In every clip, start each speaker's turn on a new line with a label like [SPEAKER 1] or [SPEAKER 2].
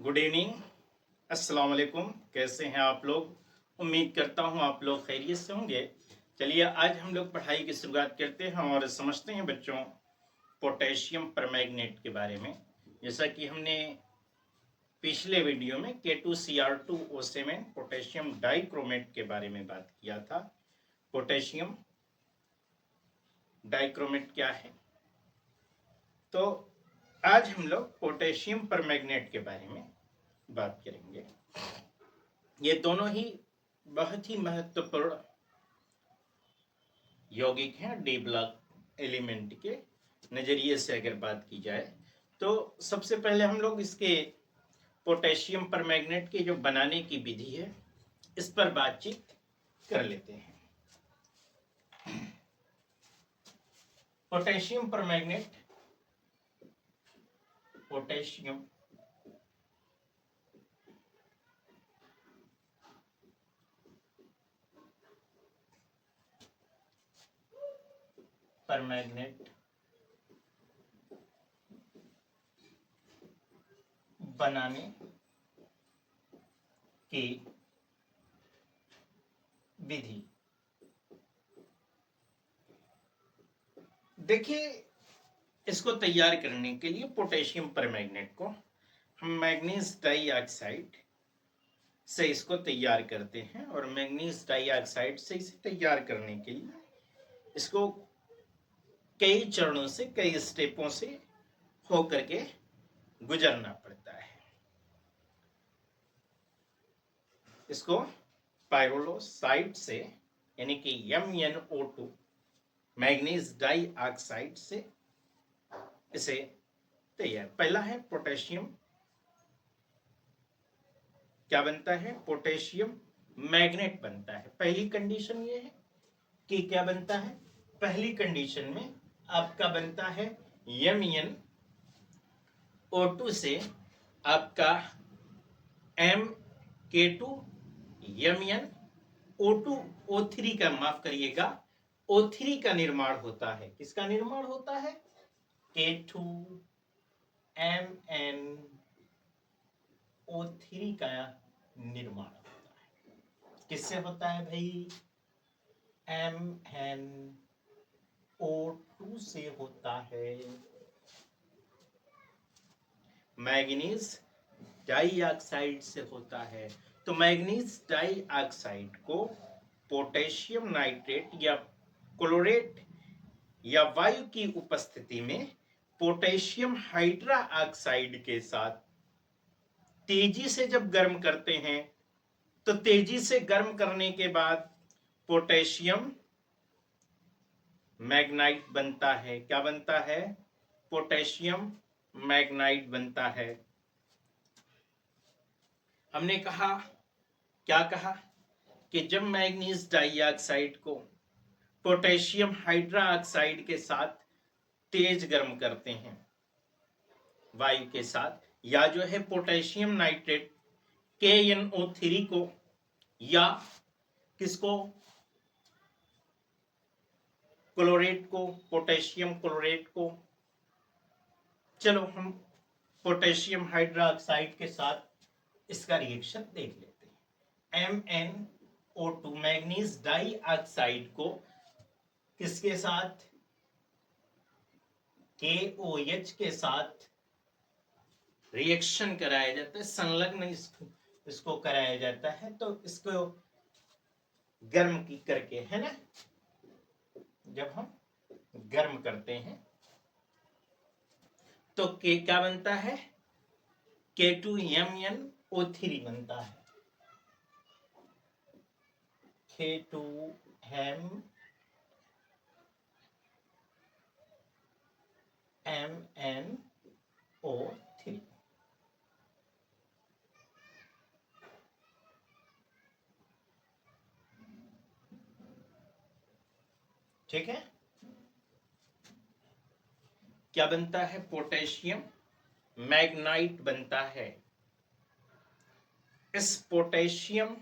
[SPEAKER 1] Good evening. अस्सलाम वालेकुम। कैसे हैं आप लोग? उम्मीद करता हूं आप लोग खैरियत से होंगे। चलिए आज हम लोग पढ़ाई की शुरुआत करते हैं और समझते हैं बच्चों पोटेशियम परमैंगनेट के बारे में। जैसा कि हमने पिछले वीडियो में K2Cr2O7 पोटेशियम डाइक्रोमेट के बारे में बात किया था। पोटेशियम डाइक्रोमेट क्या है? तो आज हम लोग पोटेशियम परमैंगनेट के बारे में बात करेंगे। ये दोनों ही बहुत ही महत्वपूर्ण यौगिक हैं। डी ब्लॉक एलिमेंट के नजरिए से अगर बात की जाए तो सबसे पहले हम लोग इसके पोटेशियम परमैंगनेट के जो बनाने की विधि है इस पर बातचीत कर लेते हैं। पोटेशियम परमैंगनेट पोटेशियम परमैंगनेट बनाने की विधि। देखिए, इसको तैयार करने के लिए पोटेशियम परमैंगनेट को हम मैग्नीज डाइऑक्साइड से इसको तैयार करते हैं और मैग्नीज डाइऑक्साइड से इसे तैयार करने के लिए इसको कई चरणों से कई स्टेपों से होकर के गुजरना पड़ता है। इसको पायरोलोसाइड से यानी कि MnO2 मैग्नीज डाइऑक्साइड से इसे तैयार। पहला है पोटेशियम, क्या बनता है? पोटेशियम मैग्नेट बनता है। पहली कंडीशन ये है कि क्या बनता है? पहली कंडीशन में आपका बनता है MnO2 से आपका Mk2 MnO2 O3 का, माफ करिएगा, O3 का निर्माण होता है। किसका निर्माण होता है? K2 MnO3 का निर्माण होता है। किससे होता है भाई? MnO2 से होता है। मैग्नीज डाइऑक्साइड से होता है। तो मैग्नीज डाइऑक्साइड को पोटेशियम नाइट्रेट या क्लोरेट या वायु की उपस्थिति में पोटेशियम हाइड्रा ऑक्साइड के साथ तेजी से जब गर्म करते हैं तो तेजी से गर्म करने के बाद पोटेशियम मैग्नाइट बनता है। क्या बनता है? पोटेशियम मैग्नाइट बनता है। हमने कहा, क्या कहा कि जब मैग्नीज डाइऑक्साइड को पोटेशियम हाइड्रा ऑक्साइड के साथ तेज गर्म करते हैं वायु के साथ, या जो है पोटेशियम नाइट्रेट KNO3 को या किसको, क्लोरेट को, पोटेशियम क्लोरेट को, चलो हम पोटेशियम हाइड्रा ऑक्साइड के साथ इसका रिएक्शन देख लेते हैं। MnO2 मैग्नीज डाइऑक्साइड को किसके साथ? KOH के साथ रिएक्शन कराया जाता है, संलग्न इसको कराया जाता है। तो इसको गर्म की करके, है ना, जब हम गर्म करते हैं तो क्या बनता है? K2MnO3 बनता है। K2MnO3 ठीक है। क्या बनता है? पोटेशियम मैग्नाइट बनता है। इस पोटेशियम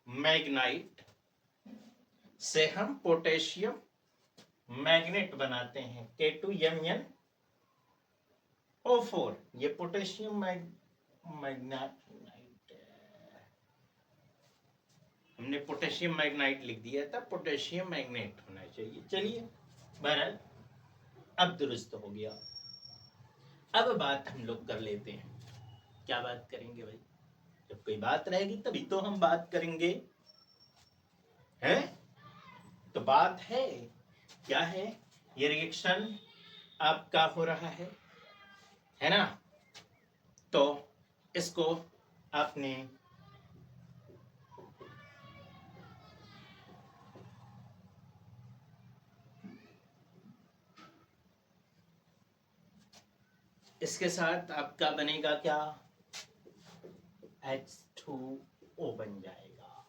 [SPEAKER 1] मैग्नाइट से हम पोटेशियम मैग्नेट बनाते हैं। K2MnO3 O4, ये पोटेशियम मैग्नाइट, हमने पोटेशियम मैग्नाइट लिख दिया था, पोटेशियम मैग्नेट होना चाहिए। चलिए, बहरहाल अब दुरुस्त हो गया। अब बात हम लोग कर लेते हैं। क्या बात करेंगे भाई? जब कोई बात रहेगी तभी तो हम बात करेंगे, हैं? तो बात है, क्या है? ये रिएक्शन आपका हो रहा है ना? तो इसको आपने इसके साथ आपका बनेगा क्या? H2O बन जाएगा,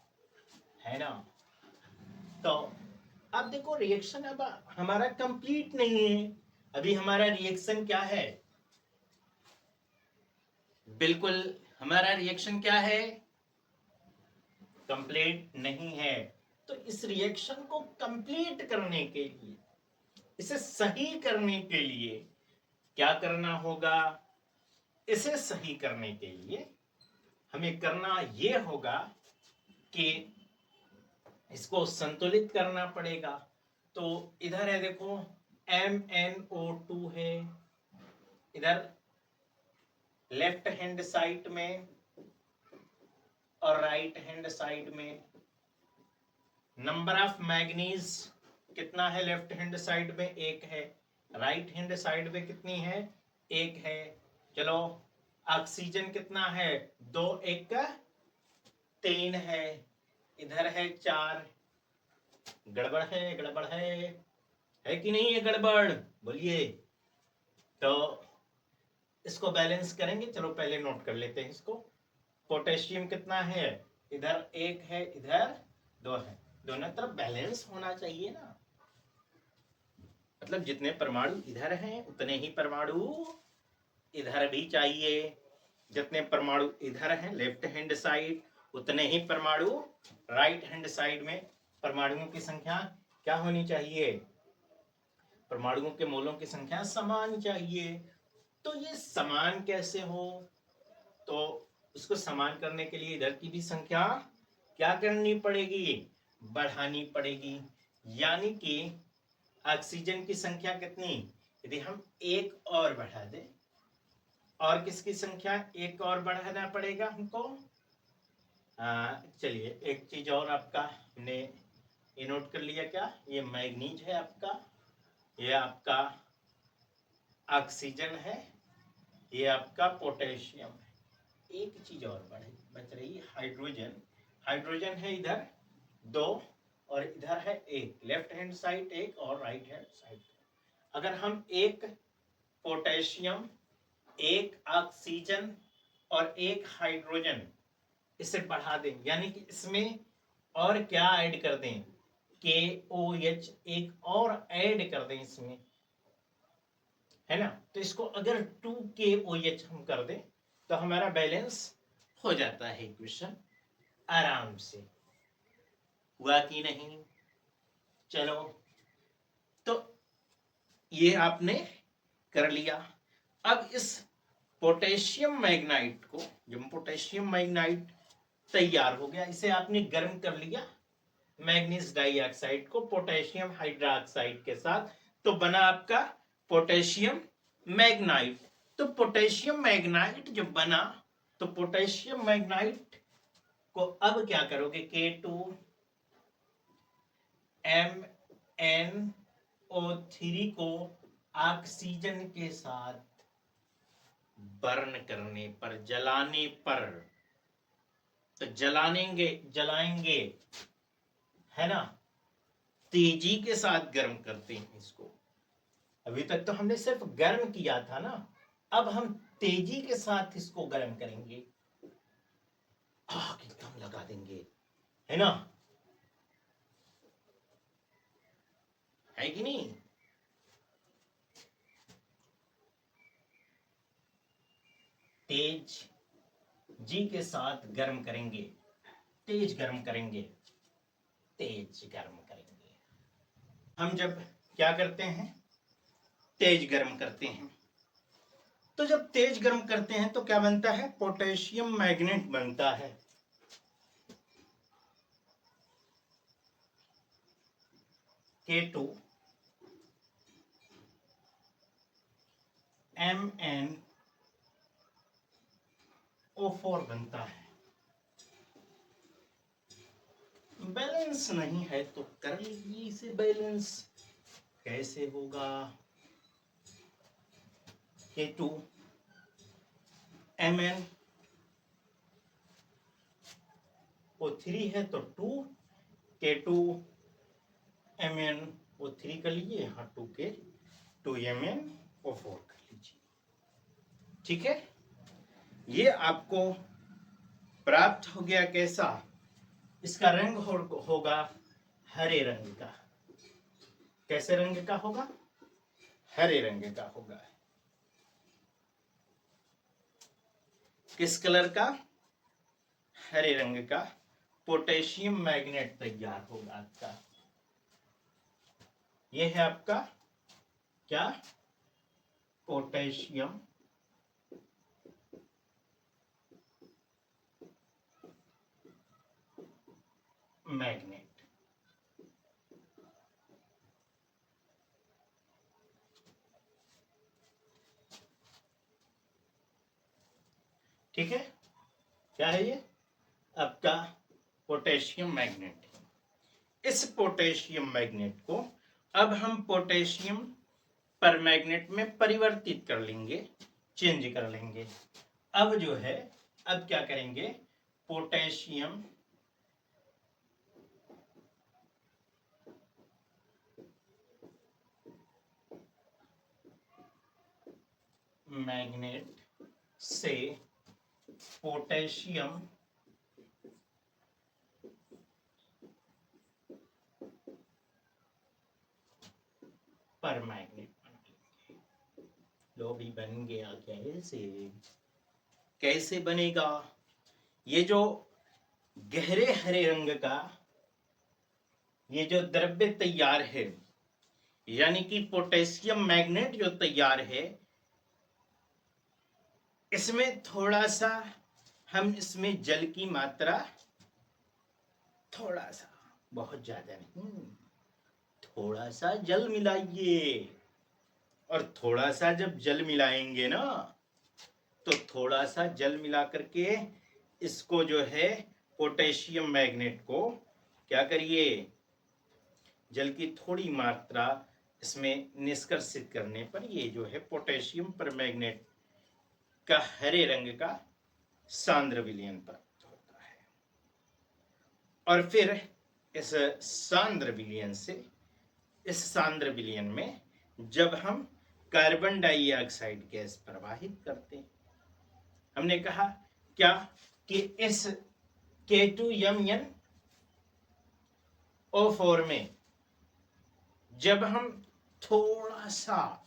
[SPEAKER 1] है ना? तो अब देखो, रिएक्शन अब हमारा कंप्लीट नहीं है। अभी हमारा रिएक्शन क्या है? बिल्कुल, हमारा रिएक्शन क्या है? कंप्लीट नहीं है। तो इस रिएक्शन को कंप्लीट करने के लिए, इसे सही करने के लिए क्या करना होगा? इसे सही करने के लिए हमें करना यह होगा कि इसको संतुलित करना पड़ेगा। तो इधर है, देखो, MnO2 है इधर लेफ्ट हैंड साइड में, और राइट हैंड साइड में नंबर ऑफ मैग्नीज कितना है? लेफ्ट हैंड साइड में 1 है, राइट हैंड साइड में कितनी है? 1 है। चलो, ऑक्सीजन कितना है? 2 1 3 है, इधर है 4। गड़बड़ है, गड़बड़ है कि नहीं है गड़बड़? बोलिए। तो इसको बैलेंस करेंगे। चलो पहले नोट कर लेते हैं इसको। पोटेशियम कितना है? इधर 1 है, इधर 2 है। दोनों तरफ बैलेंस होना चाहिए ना, मतलब जितने परमाणु इधर हैं उतने ही परमाणु इधर भी चाहिए। जितने परमाणु इधर हैं लेफ्ट हैंड साइड, उतने ही परमाणु राइट हैंड साइड में। परमाणुओं की संख्या क्या होनी चाहिए? परमाणुओं के मोलों की संख्या समान चाहिए। तो ये समान कैसे हो? तो उसको समान करने के लिए इधर की भी संख्या क्या करनी पड़ेगी? बढ़ानी पड़ेगी। यानी कि ऑक्सीजन की संख्या कितनी? यदि हम 1 और बढ़ा दें, और किसकी संख्या 1 और बढ़ाना पड़ेगा हमको? चलिए, एक चीज और आपका हमने ये नोट कर लिया। क्या? ये मैग्नीज है आपका, ये आपका ऑक्सीजन है, ये आपका पोटेशियम है। एक चीज और बच रही, हाइड्रोजन। हाइड्रोजन है इधर 2, और इधर है 1। लेफ्ट हैंड साइड 1 और राइट हैंड साइड। अगर हम 1 पोटेशियम, 1 ऑक्सीजन और 1 हाइड्रोजन इसे बढ़ा दें, यानी कि इसमें और क्या ऐड कर दें? KOH एक और ऐड कर दें इसमें, है ना? तो इसको अगर 2KOH हम कर दें तो हमारा बैलेंस हो जाता है इक्वेशन आराम से। हुआ कि नहीं? चलो, तो ये आपने कर लिया। अब इस पोटेशियम मैग्नाइट को, जब पोटेशियम मैग्नाइट तैयार हो गया, इसे आपने गर्म कर लिया मैग्नीज डाइऑक्साइड को पोटेशियम हाइड्रोक्साइड के साथ, तो बना आपका पोटेशियम मैग्नाइट। तो पोटेशियम मैग्नाइट जब बना, तो पोटेशियम मैग्नाइट को अब क्या करोगे? K2MnO3 को ऑक्सीजन के साथ बर्न करने पर, जलाने पर, तो जलाएंगे, है ना? तेजी के साथ गर्म करते हैं इसको। अभी तक तो हमने सिर्फ गर्म किया था ना, अब हम तेजी के साथ इसको गर्म करेंगे। आग एकदम लगा देंगे, है ना? है कि नहीं? तेज जी के साथ गर्म करेंगे, तेज गर्म करेंगे, तेज गर्म करेंगे। हम जब क्या करते हैं? तेज गर्म करते हैं, तो जब तेज गर्म करते हैं तो क्या बनता है, पोटेशियम मैग्नेट बनता है। K2 MnO4 बनता है। बैलेंस नहीं है तो कर लीजिए इसे बैलेंस। कैसे होगा, K2 MnO3 है तो 2, K2 MnO3 कर लीजिए, यहाँ 2 MnO4 कर लीजिए। ठीक है, ये आपको प्राप्त हो गया। कैसा, इसका रंग होगा हरे रंग का। कैसे रंग का होगा, हरे रंग का होगा। किस कलर का, हरे रंग का पोटेशियम मैग्नेट तैयार होगा आपका। यह है आपका क्या, पोटेशियम मैग्नेट। ठीक है, क्या है ये आपका पोटेशियम मैग्नेट। इस पोटेशियम मैग्नेट को अब हम पोटेशियम पर मैग्नेट में परिवर्तित कर लेंगे, चेंज कर लेंगे। अब जो है, अब क्या करेंगे, पोटेशियम मैग्नेट से पोटेशियम पर मैग्नेट बना। लो भी बन गया। कैसे बनेगा, ये जो गहरे हरे रंग का ये जो द्रव्य तैयार है, यानी कि पोटेशियम मैग्नेट जो तैयार है, इसमें थोड़ा सा हम इसमें जल की मात्रा, थोड़ा सा, बहुत ज्यादा नहीं, थोड़ा सा जल मिलाइए। और थोड़ा सा जब जल मिलाएंगे ना, तो थोड़ा सा जल मिला करके इसको जो है पोटेशियम मैग्नेट को क्या करिए, जल की थोड़ी मात्रा इसमें निष्कर्षित करने पर ये जो है पोटेशियम पर मैग्नेट का हरे रंग का सांद्र विलयन प्राप्त होता है। और फिर इस सांद्र विलयन से, इस सांद्र विलयन में जब हम कार्बन डाइऑक्साइड गैस प्रवाहित करते हैं, हमने कहा क्या कि इस K2MnO4 में जब हम थोड़ा सा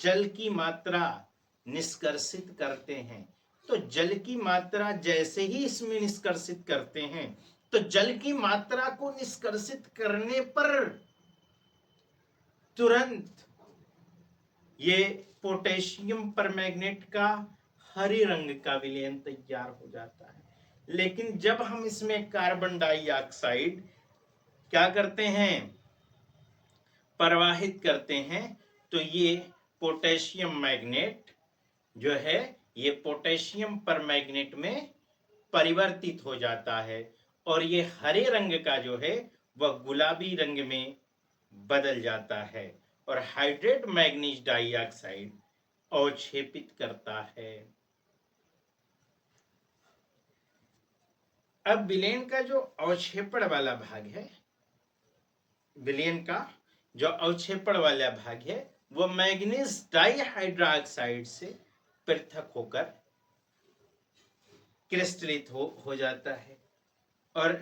[SPEAKER 1] जल की मात्रा निष्कर्षित करते हैं, तो जल की मात्रा जैसे ही इसमें निष्कर्षित करते हैं, तो जल की मात्रा को निष्कर्षित करने पर तुरंत ये पोटेशियम परमैंगनेट का हरे रंग का विलयन तैयार हो जाता है। लेकिन जब हम इसमें कार्बन डाइऑक्साइड क्या करते हैं, प्रवाहित करते हैं, तो ये पोटेशियम मैग्नेट जो है ये पोटेशियम परमैंगनेट में परिवर्तित हो जाता है और ये हरे रंग का जो है वह गुलाबी रंग में बदल जाता है और हाइड्रेट मैग्नीज डाइऑक्साइड अवक्षेपित करता है। अब विलयन का जो अवक्षेपण वाला भाग है, विलयन का जो अवक्षेपण वाला भाग है, वह मैग्नीज डाइहाइड्रोक्साइड से पृथक होकर क्रिस्टलित हो जाता है। और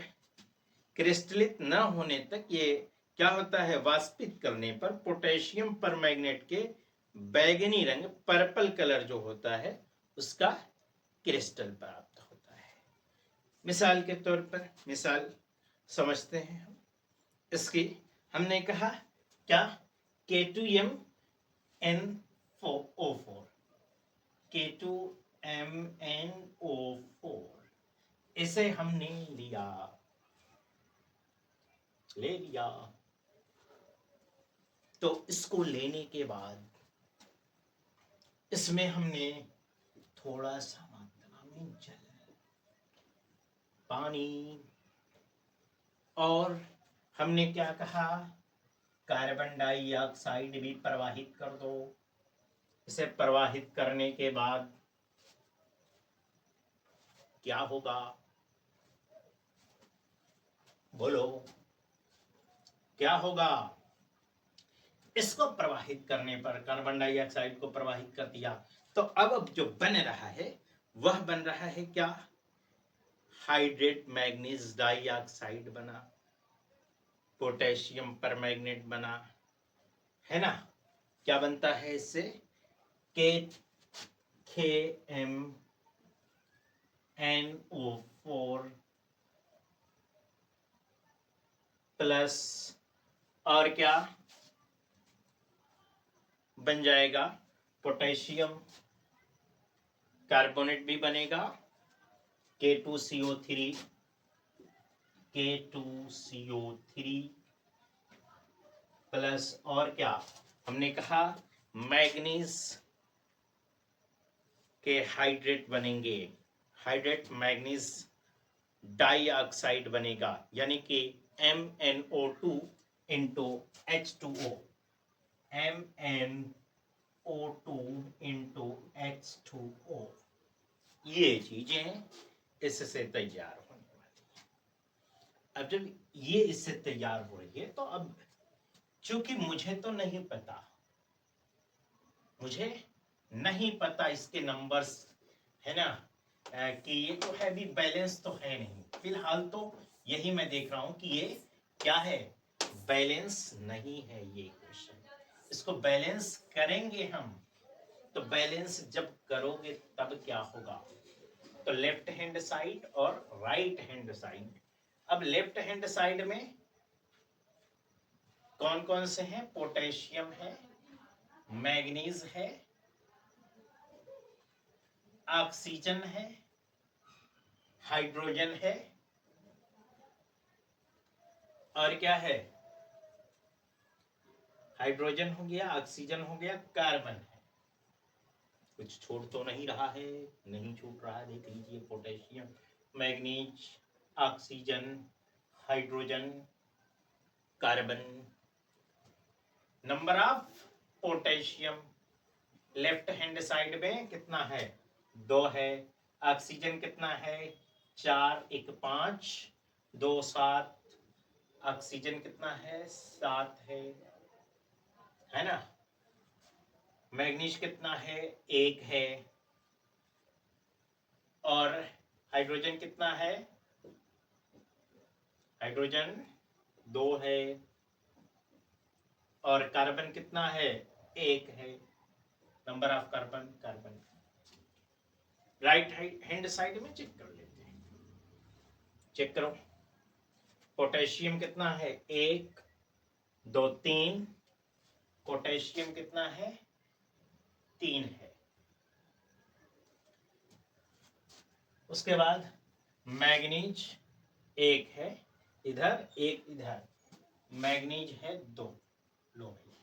[SPEAKER 1] क्रिस्टलित न होने तक ये क्या होता है, वाष्पित करने पर पोटेशियम परमैंगनेट के बैगनी रंग, पर्पल कलर जो होता है, उसका क्रिस्टल प्राप्त होता है। मिसाल के तौर पर, मिसाल समझते हैं हम इसकी। हमने कहा क्या, K2MnO4 K2MnO4, इसे हमने ले लिया। तो इसको लेने के बाद इसमें हमने थोड़ा सा मात्रा में जल, पानी, और हमने क्या कहा, कार्बन डाइऑक्साइड भी प्रवाहित कर दो। इसे प्रवाहित करने के बाद क्या होगा, बोलो क्या होगा? इसको प्रवाहित करने पर, कार्बन डाइऑक्साइड को प्रवाहित कर दिया, तो अब जो बन रहा है वह बन रहा है क्या, हाइड्रेट मैग्नीज डाइऑक्साइड बना, पोटेशियम परमैंगनेट बना, है ना। क्या बनता है इससे, KMnO4 प्लस, और क्या बन जाएगा, पोटेशियम कार्बोनेट भी बनेगा, K2CO3 प्लस, और क्या हमने कहा, मैग्नीज के हाइड्रेट बनेंगे, हाइड्रेट मैग्नीज डाइऑक्साइड बनेगा, यानी कि MnO2 into H2O, MnO2 into H2O, ये चीजें इससे तैयार होने वाली है। अब जब ये इससे तैयार हो रही है, तो अब चूंकि मुझे तो नहीं पता, मुझे नहीं पता इसके नंबर्स, है ना, कि ये तो है भी, बैलेंस तो है नहीं फिलहाल, तो यही मैं देख रहा हूं कि ये क्या है, बैलेंस नहीं है ये क्वेश्चन। इसको बैलेंस करेंगे हम, तो बैलेंस जब करोगे तब क्या होगा, तो लेफ्ट हैंड साइड और राइट हैंड साइड। अब लेफ्ट हैंड साइड में कौन कौन से हैं, पोटेशियम है, मैग्नीज है, ऑक्सीजन है, हाइड्रोजन है, और क्या है, हाइड्रोजन हो गया, ऑक्सीजन हो गया, कार्बन है। कुछ छोड़ तो नहीं रहा है, नहीं छूट रहा है, देख लीजिए, potassium, manganese, oxygen, hydrogen, carbon. Number of potassium left hand side में कितना है, 2 है। ऑक्सीजन कितना है, 4, 1 5, 2 7। ऑक्सीजन कितना है, 7 है ना। मैग्नीज कितना है, 1 है। और हाइड्रोजन कितना है, हाइड्रोजन 2 है। और कार्बन कितना है, 1 है। Number of carbon, carbon. Right hand side में चेक कर लेते हैं, चेक करो। पोटेशियम कितना है, 1 2 3। पोटेशियम कितना है, 3 है। उसके बाद मैग्नीज 1 है, इधर 1 इधर, मैग्नीज है 2। लो भाई,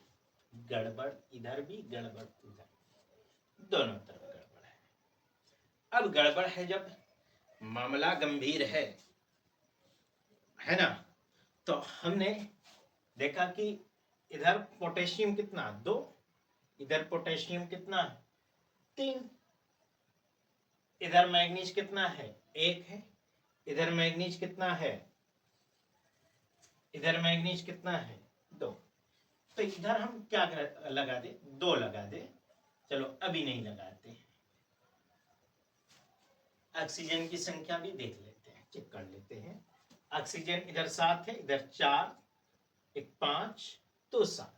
[SPEAKER 1] गड़बड़ इधर भी, गड़बड़ इधर, दोनों तरफ गड़बड़ है। अब गड़बड़ है जब मामला गंभीर है ना, तो हमने देखा कि इधर पोटेशियम कितना, 2, इधर पोटेशियम कितना, 3, इधर मैग्नीज कितना है, 1 है, इधर मैग्नीज कितना है, इधर मैग्नीज कितना है, 2। तो इधर हम क्या लगा दे, 2 लगा दे। चलो अभी नहीं लगाते, ऑक्सीजन की संख्या भी देख लेते हैं, चेक कर लेते हैं। ऑक्सीजन इधर 7 है, इधर 4, 1 5, 2 7।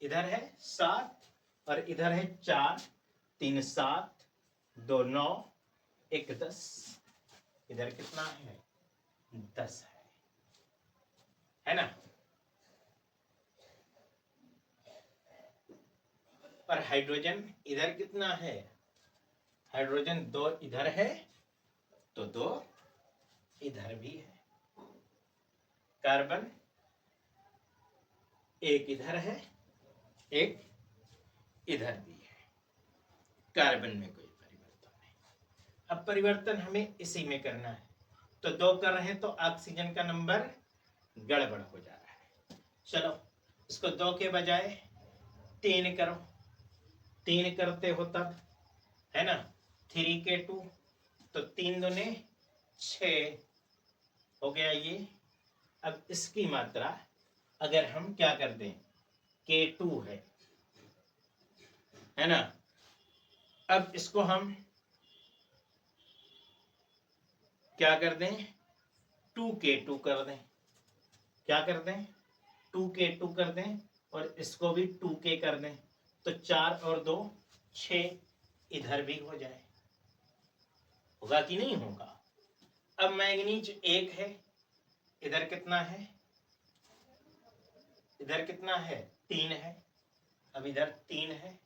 [SPEAKER 1] इधर है 7 और इधर है 4, 3 7, 2 9, 1 10। इधर कितना है, 10 है ना। और हाइड्रोजन इधर कितना है, हाइड्रोजन 2 इधर है तो 2 इधर भी है। कार्बन 1 इधर है, 1 इधर भी है। कार्बन में कोई परिवर्तन नहीं। अब परिवर्तन हमें इसी में करना है, तो 2 कर रहे हैं तो ऑक्सीजन का नंबर गड़बड़ हो जा रहा है। चलो इसको 2 के बजाय 3 करो, 3 करते हो तब, है ना, 3 के 2 तो 3 दूने 6 हो गया ये। अब इसकी मात्रा अगर हम क्या कर दें, K2 है ना, अब इसको हम क्या कर दें, 2K2 कर दें। क्या कर दें, 2K2 कर दें और इसको भी 2K कर दें, तो 4 और 2 6 इधर भी हो जाए। होगा कि नहीं होगा। अब मैग्नीज 1 है, इधर कितना है, इधर कितना है, 3 है। अब इधर 3 है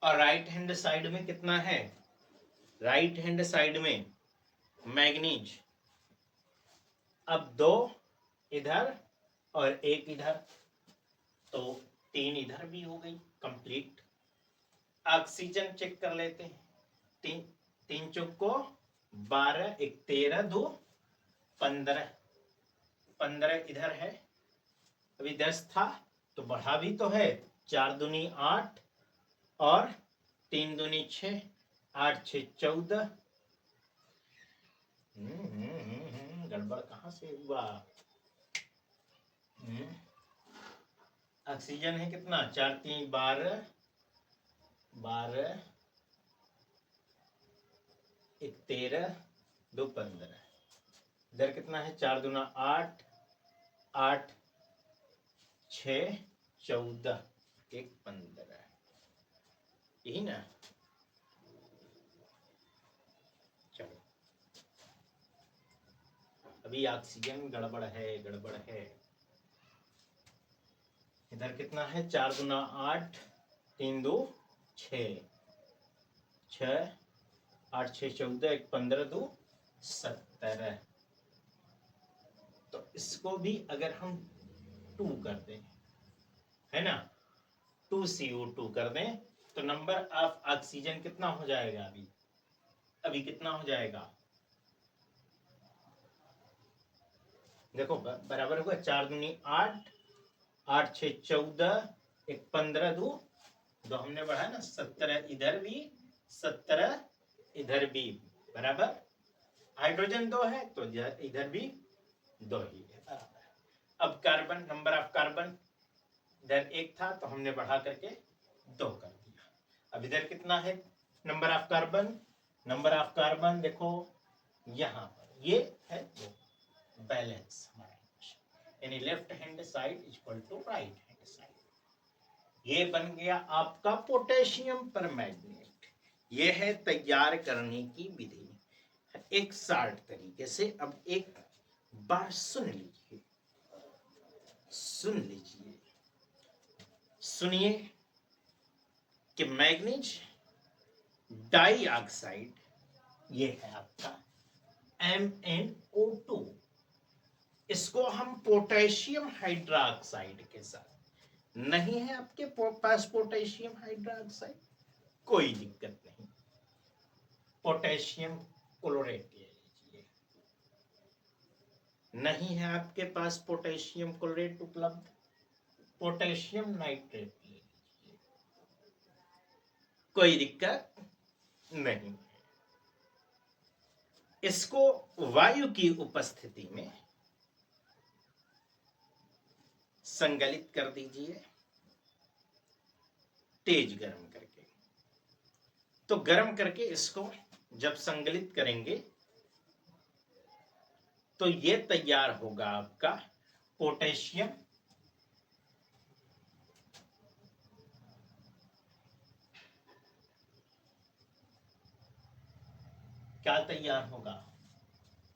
[SPEAKER 1] और राइट हैंड साइड में कितना है, राइट हैंड साइड में मैग्नीज अब 2 इधर और 1 इधर, तो 3 इधर भी हो गई कंप्लीट। ऑक्सीजन चेक कर लेते हैं। 3 3 चौक को 12, 1 13, 2 15, 15 इधर है। अभी 10 था तो बढ़ा भी तो है, 4 दूनी 8 और 3 दूनी 6, 8 6 14। गड़बड़ कहाँ से हुआ। ऑक्सीजन है कितना, 4 3 12, 12 1 13, 2 15। इधर कितना है, 4 दूना 8, 8 6 14, 1 15, यही ना। चलो अभी ऑक्सीजन गड़बड़ है, गड़बड़ है। इधर कितना है, 4 दूना 8, 3 2 6, 6 8 6 14, 1 15, 2 17। तो इसको भी अगर हम 2 कर दें, है ना, 2CO2 कर दें, तो नंबर ऑफ ऑक्सीजन कितना हो जाएगा, अभी अभी कितना हो जाएगा, देखो बराबर होगा 4 दूनी 8, 8 6 14, 1 15, 2 2 हमने बढ़ा ना, 17 इधर भी 17 इधर भी, बराबर। हाइड्रोजन 2 है तो इधर भी 2 ही है, बराबर। अब कार्बन, नंबर ऑफ कार्बन इधर 1 था तो हमने बढ़ा करके 2 कर दिया। अब इधर कितना है number of carbon, number of carbon देखो यहां पर ये है 2, बैलेंस हमारा, यानी left hand side equal to right hand side. ये बन गया आपका पोटेशियम परमैंगनेट। ये है तैयार करने की विधि, एक शार्ट तरीके से। अब एक बात सुन लीजिए, सुन लीजिए, सुनिए कि मैग्नीज डाइऑक्साइड ये है आपका MnO2, इसको हम पोटेशियम हाइड्रोक्साइड के साथ, नहीं है आपके पास पोटेशियम हाइड्रोक्साइड, कोई दिक्कत नहीं, पोटेशियम क्लोरेट ले लीजिए। नहीं है आपके पास पोटेशियम क्लोरेट उपलब्ध, पोटेशियम नाइट्रेट ले लीजिए, कोई दिक्कत नहीं। इसको वायु की उपस्थिति में संगलित कर दीजिए, तेज गर्म करके। तो गर्म करके इसको जब संगलित करेंगे तो ये तैयार होगा आपका पोटेशियम क्या तैयार होगा,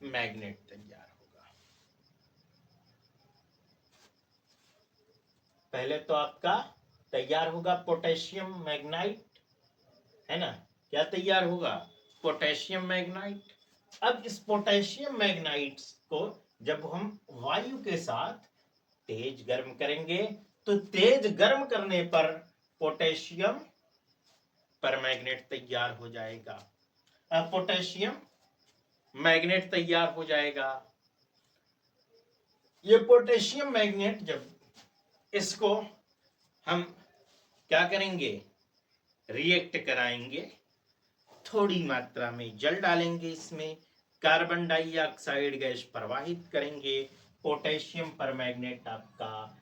[SPEAKER 1] मैग्नेट तैयार होगा। पहले तो आपका तैयार होगा पोटेशियम मैग्नाइट, है ना, क्या तैयार होगा? Potassium Magnite. अब इस पोटेशियम मैग्नाइट को जब हम वायु के साथ तेज गर्म करेंगे तो तेज गर्म करने पर पोटेशियम परमैग्नेट तैयार हो जाएगा। अब पोटेशियम मैग्नेट तैयार हो जाएगा। ये पोटेशियम मैग्नेट जब इसको हम क्या करेंगे? रिएक्ट कराएंगे, थोड़ी मात्रा में जल डालेंगे, इसमें कार्बन डाइऑक्साइड गैस प्रवाहित करेंगे, पोटेशियम परमैग्नेट आपका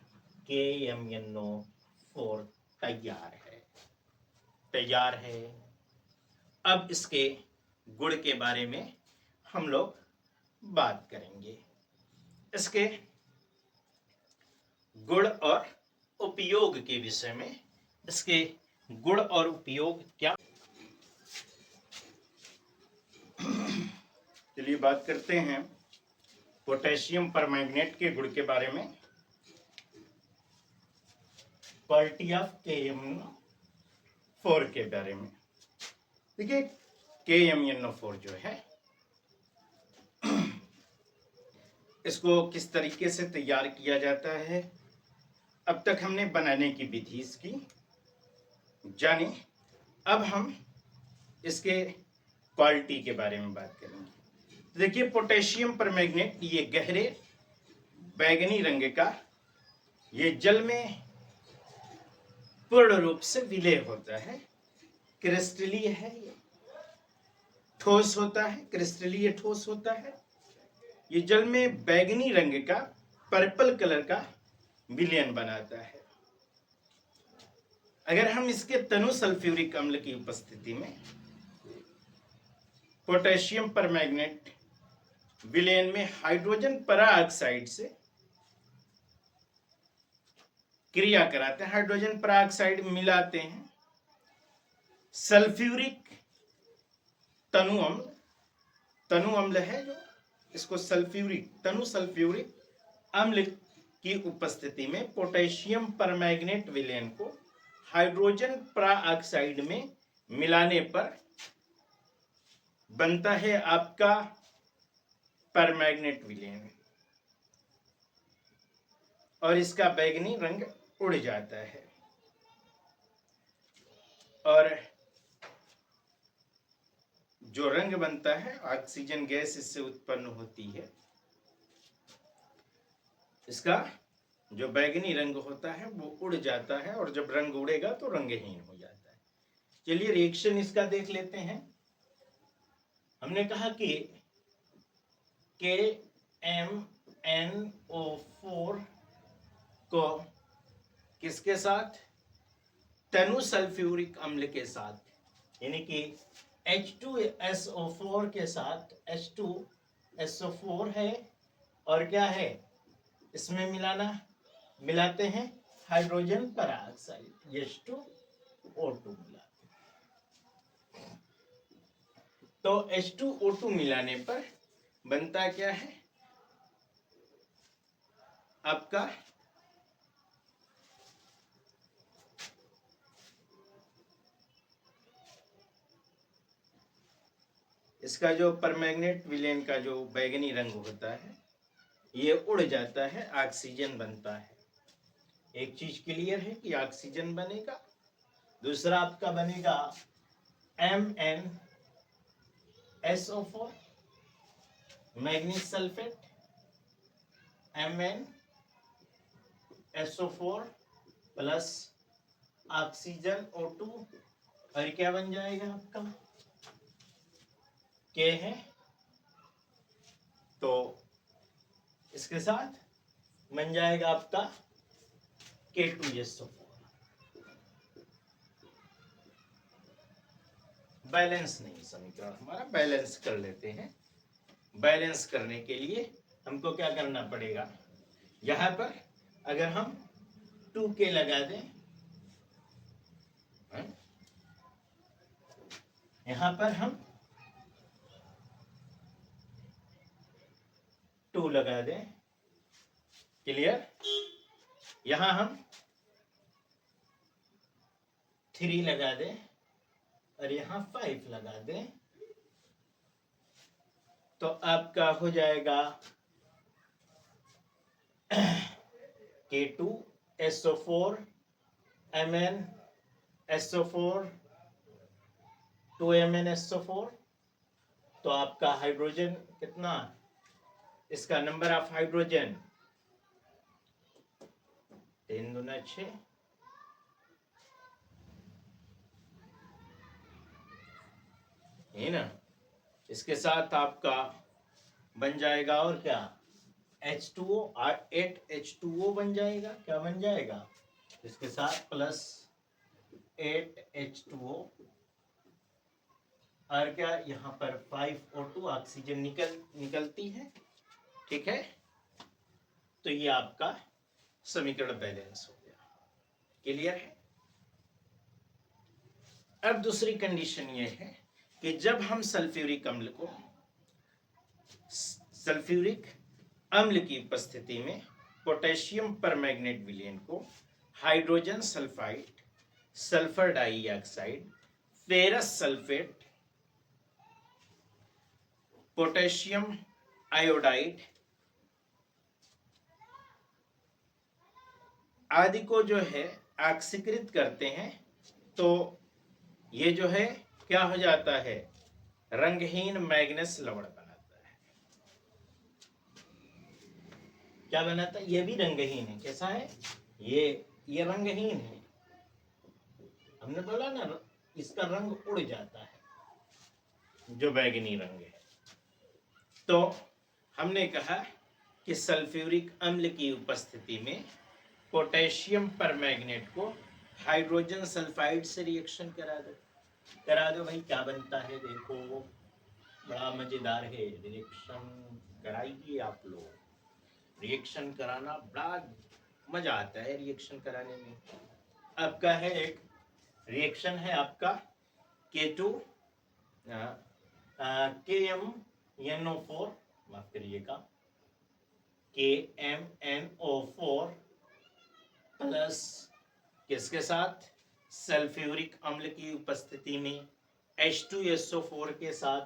[SPEAKER 1] KMnO4 तैयार है। अब इसके गुण के बारे में हम लोग बात करेंगे। इसके गुण और उपयोग के विषय में, इसके गुण और उपयोग क्या? चलिए बात करते हैं पोटेशियम परमैग्नेट के गुण के बारे में। क्वालिटी ऑफ KMnO4 के बारे में। देखिए KMnO4 जो है इसको किस तरीके से तैयार किया जाता है, अब तक हमने बनाने की विधि इसकी जानी। अब हम इसके क्वालिटी के बारे में बात करेंगे। देखिए पोटेशियम परमैग्नेट ये गहरे बैगनी रंग का, ये जल में पूर्ण रूप से विलय होता है, क्रिस्टलीय है, ये ठोस होता है, क्रिस्टलीय ठोस होता है। ये जल में बैगनी रंग का, पर्पल कलर का विलयन बनाता है। अगर हम इसके तनु सल्फ्यूरिक अम्ल की उपस्थिति में पोटेशियम परमैग्नेट विलयन में हाइड्रोजन पराऑक्साइड से क्रिया कराते हैं, हाइड्रोजन पराऑक्साइड मिलाते हैं, सल्फ्यूरिक तनु अम्ल है जो, इसको सल्फ्यूरिक तनु सल्फ्यूरिक अम्ल की उपस्थिति में पोटेशियम परमैग्नेट विलयन को हाइड्रोजन पराऑक्साइड में मिलाने पर बनता है आपका परमैग्नेट विलयन, और इसका बैगनी रंग उड़ जाता है और जो रंग बनता है ऑक्सीजन गैस इससे उत्पन्न होती है। इसका जो बैगनी रंग होता है वो उड़ जाता है और जब रंग उड़ेगा तो रंगहीन हो जाता है। चलिए रिएक्शन इसका देख लेते हैं। हमने कहा कि KMnO4 को किसके साथ? तनु सल्फ्यूरिक अम्ल के साथ, यानी कि H2SO4 के साथ H2SO4 है, और क्या है इसमें मिलाते हैं हाइड्रोजन पराऑक्साइड H2O2 मिलाते हैं। तो H2O2 मिलाने पर बनता क्या है आपका इसका जो परमैग्नेट विलयन का जो बैगनी रंग होता है ये उड़ जाता है, ऑक्सीजन बनता है। एक चीज क्लियर है कि ऑक्सीजन बनेगा, दूसरा आपका बनेगा MnSO4 manganese sulphate, MnSO4 plus oxygen O2, और क्या बन जाएगा आपका K है, तो इसके साथ बन जाएगा आपका K2SO4। बैलेंस नहीं समीकरण हमारा, बैलेंस कर लेते हैं। बैलेंस करने के लिए हमको क्या करना पड़ेगा, यहां पर अगर हम 2K लगा दें, यहां पर हम 2 लगा दें, क्लियर। यहां हम 3 लगा दें, और यहाँ 5 लगा दें तो आपका हो जाएगा K2SO4 MnSO4 2MnSO4। तो आपका हाइड्रोजन कितना, इसका नंबर ऑफ हाइड्रोजन 3 दूना 6, है ना। इसके साथ आपका बन जाएगा और क्या, H2O 8H2O बन जाएगा। क्या बन जाएगा, इसके साथ प्लस 8H2O और क्या, यहाँ पर 5O2 ऑक्सीजन निकलती है। ठीक है, तो ये आपका समीकरण बैलेंस हो गया। क्लियर है। अब दूसरी कंडीशन ये है कि जब हम सल्फ्यूरिक अम्ल की उपस्थिति में पोटेशियम परमैंगनेट विलयन को hydrogen sulphide, sulphur dioxide, ferrous sulphate, potassium iodide आदि को जो है ऑक्सीकृत करते हैं तो ये जो है क्या हो जाता है, रंगहीन मैग्नेस लवण बनाता है। क्या बनाता है, ये भी रंगहीन है। कैसा है, ये रंगहीन है। हमने बोला ना, इसका रंग उड़ जाता है, जो बैगनी रंग है। तो हमने कहा कि सल्फ्यूरिक अम्ल की उपस्थिति में पोटेशियम परमैंगनेट को हाइड्रोजन सल्फाइड से रिएक्शन करा दो भाई। क्या बनता है देखो, बड़ा मजेदार है। रिएक्शन कराइए आप लोग, रिएक्शन कराना बड़ा मजा आता है रिएक्शन कराने में। आपका है एक रिएक्शन है आपका K2 KMNO4, माफ करिएगा, KMNO4 प्लस किसके साथ, सल्फ्यूरिक अम्ल की उपस्थिति में H2SO4 के साथ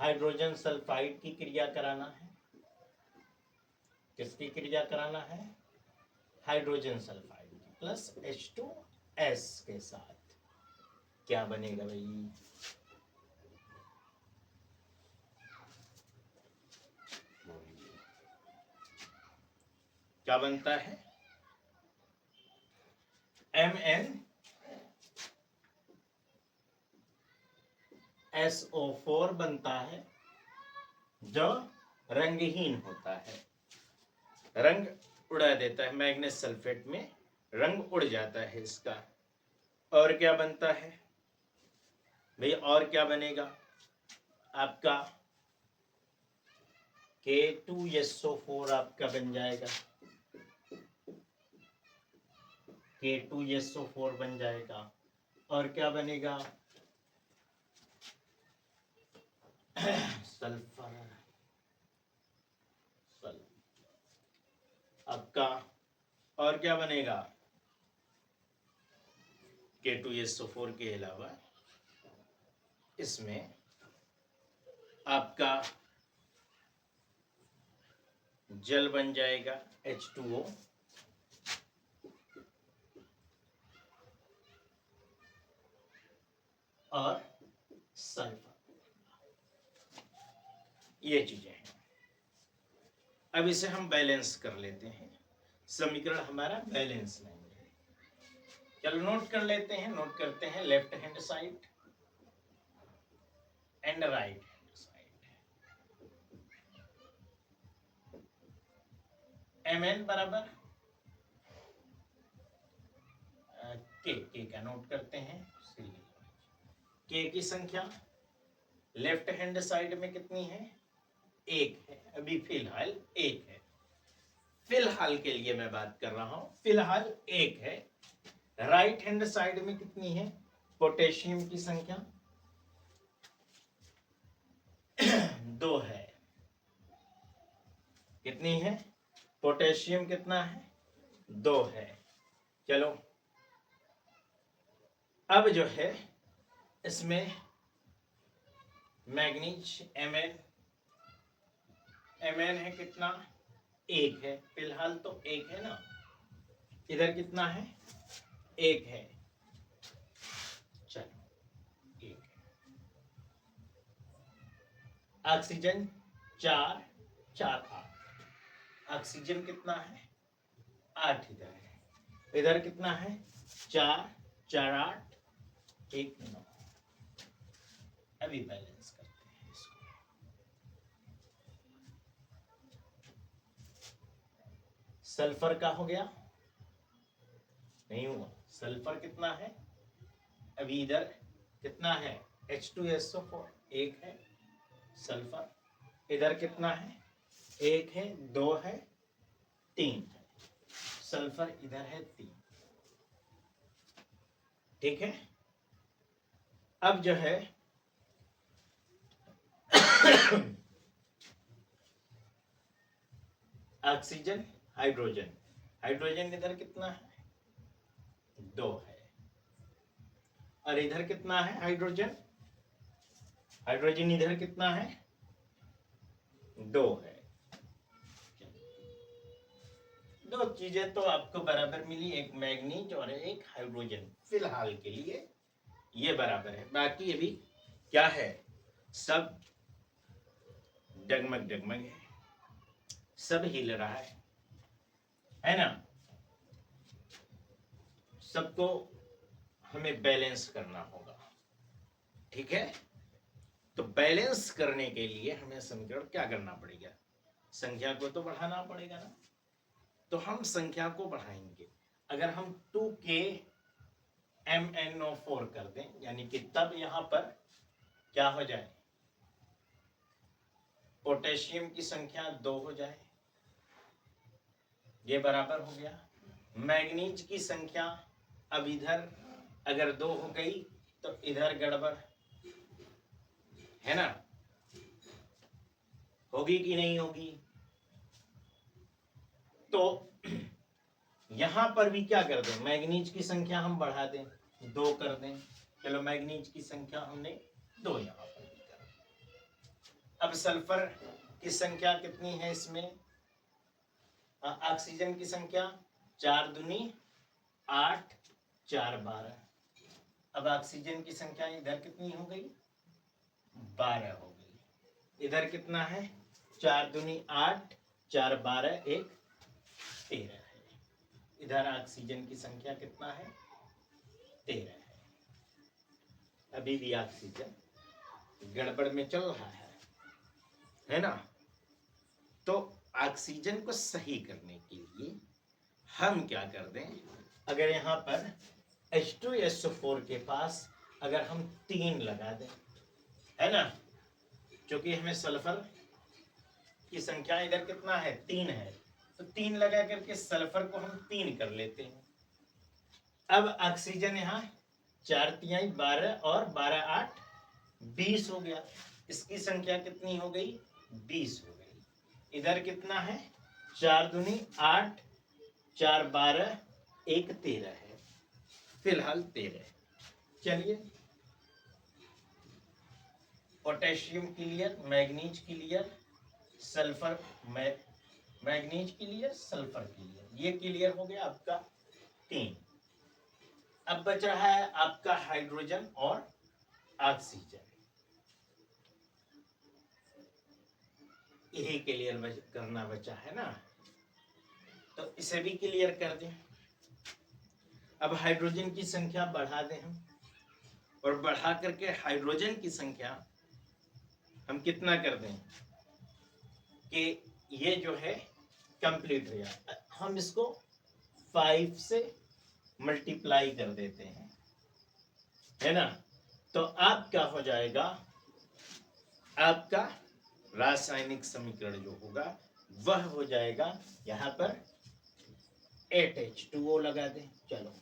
[SPEAKER 1] हाइड्रोजन सल्फाइड की क्रिया कराना है। किसकी क्रिया कराना है, हाइड्रोजन सल्फाइड की, प्लस H2S के साथ। क्या बनेगा भाई, क्या बनता है, MnSO4 बनता है, जो रंगहीन होता है, रंग उड़ा देता है। मैग्नेस सल्फेट में रंग उड़ जाता है इसका। और क्या बनता है भाई, और क्या बनेगा आपका, K2SO4 आपका बन जाएगा, K2SO4 बन जाएगा। और क्या बनेगा, सल्फर आपका। और क्या बनेगा, K2SO4 के अलावा इसमें आपका जल बन जाएगा H2O, और सल्फर। ये चीजें हैं। अब इसे हम बैलेंस कर लेते हैं। समीकरण हमारा बैलेंस नहीं है। चलो नोट कर लेते हैं, नोट करते हैं। Left hand side and right hand side. Mn बराबर के का नोट करते हैं। के की संख्या लेफ्ट हैंड साइड में कितनी है, 1 है। अभी फिलहाल 1 है, फिलहाल के लिए मैं बात कर रहा हूं, फिलहाल 1 है। राइट हैंड साइड में कितनी है, पोटेशियम की संख्या 2 है। कितनी है, पोटेशियम कितना है, 2 है। चलो अब जो है इसमें मैग्नीज Mn है कितना, 1 है, फिलहाल तो 1 है ना, इधर कितना है, 1 है, चलो 1 है। ऑक्सीजन 4 4 8, ऑक्सीजन कितना है, 8 इधर है, इधर कितना है, 4 4 8 1 9। अभी बैलेंस करते हैं इसको। सल्फर का हो गया, नहीं हुआ, सल्फर कितना है, अभी इधर कितना है, H2SO4 1 है, सल्फर इधर कितना है, 1 है, 2 है, 3 है, सल्फर इधर है 3, ठीक है। अब जो है ऑक्सीजन हाइड्रोजन, हाइड्रोजन इधर कितना है, 2 है, और इधर कितना है हाइड्रोजन, हाइड्रोजन इधर कितना है, 2 है। दो चीजें तो आपको बराबर मिली, एक मैग्नीज और एक हाइड्रोजन, फिलहाल के लिए ये बराबर है। बाकी अभी क्या है, सब डगमग डगमग है, सब हिल रहा है ना, सबको हमें बैलेंस करना होगा, ठीक है। तो बैलेंस करने के लिए हमें समीकरण क्या करना पड़ेगा, संख्या को तो बढ़ाना पड़ेगा ना, तो हम संख्या को बढ़ाएंगे। अगर हम 2k MnO4 कर दें, यानी कि तब यहां पर क्या हो जाए, पोटेशियम की संख्या 2 हो जाए, ये बराबर हो गया। मैग्नीज की संख्या अब इधर अगर 2 हो गई तो इधर गड़बड़ है ना, होगी कि नहीं होगी। तो यहां पर भी क्या कर दें, मैग्नीज की संख्या हम बढ़ा दें, 2 कर दें, चलो मैग्नीज की संख्या हमने 2 यहां पर भी कर दी। अब सल्फर की संख्या कितनी है इसमें, ऑक्सीजन की संख्या 4 दूनी 8 4 12, अब ऑक्सीजन की संख्या इधर कितनी हो गई, 12 हो गई, इधर कितना है, 4 दूनी 8 4 12 1 13 है, इधर ऑक्सीजन की संख्या कितना है, 13 है। अभी भी ऑक्सीजन गड़बड़ में चल रहा है ना। तो ऑक्सीजन को सही करने के लिए हम क्या कर दें, अगर यहां पर H2SO4 के पास अगर हम 3 लगा दें, है ना, क्योंकि हमें सल्फर की संख्या इधर कितना है, 3 है, तो 3 लगा करके सल्फर को हम 3 कर लेते हैं। अब ऑक्सीजन यहाँ 4 तिहाई 12 और 12 8 20 हो गया, इसकी संख्या कितनी हो गई, 20 हो गई, इधर कितना है, 4 दूनी 8 4 12 1 13 है, फिलहाल 13 है। चलिए potassium clear, manganese clear, sulphur manganese clear, sulphur clear, ये क्लियर हो गया आपका 3। अब बच रहा है आपका हाइड्रोजन और ऑक्सीजन, यही क्लियर करना बचा है ना, तो इसे भी क्लियर कर दें। अब हाइड्रोजन की संख्या बढ़ा दें हम, और बढ़ा करके हाइड्रोजन की संख्या हम कितना कर दें कि ये जो है कंप्लीट हो गया, हम इसको 5 से मल्टीप्लाई कर देते हैं, है ना, तो आप क्या हो जाएगा, आपका रासायनिक समीकरण जो होगा वह हो जाएगा, यहां पर 8H2O लगा दें, चलो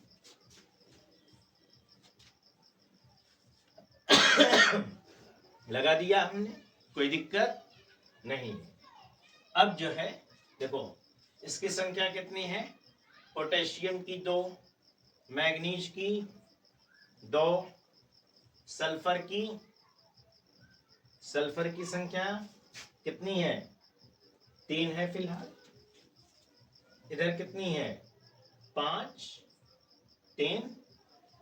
[SPEAKER 1] लगा दिया हमने, कोई दिक्कत नहीं। अब जो है देखो, इसकी संख्या कितनी है, पोटेशियम की 2, मैग्नीज की 2, सल्फर की संख्या कितनी है? 3 है फिलहाल। इधर कितनी है? 5, 3,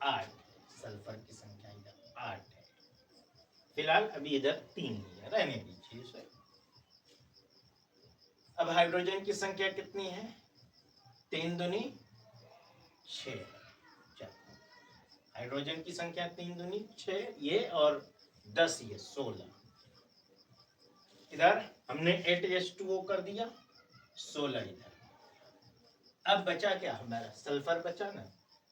[SPEAKER 1] 8। सल्फर की संख्या इधर 8 है फिलहाल, अभी इधर 3 ही है, रहने दीजिए इसे। अब हाइड्रोजन की संख्या कितनी है? 3 दूनी 6। हाइड्रोजन की संख्या 3 दूनी 6, ये और 10 ये 16। इधर हमने 8H2O कर दिया, 16 इधर। अब बचा क्या हमारा? सल्फर बचा ना,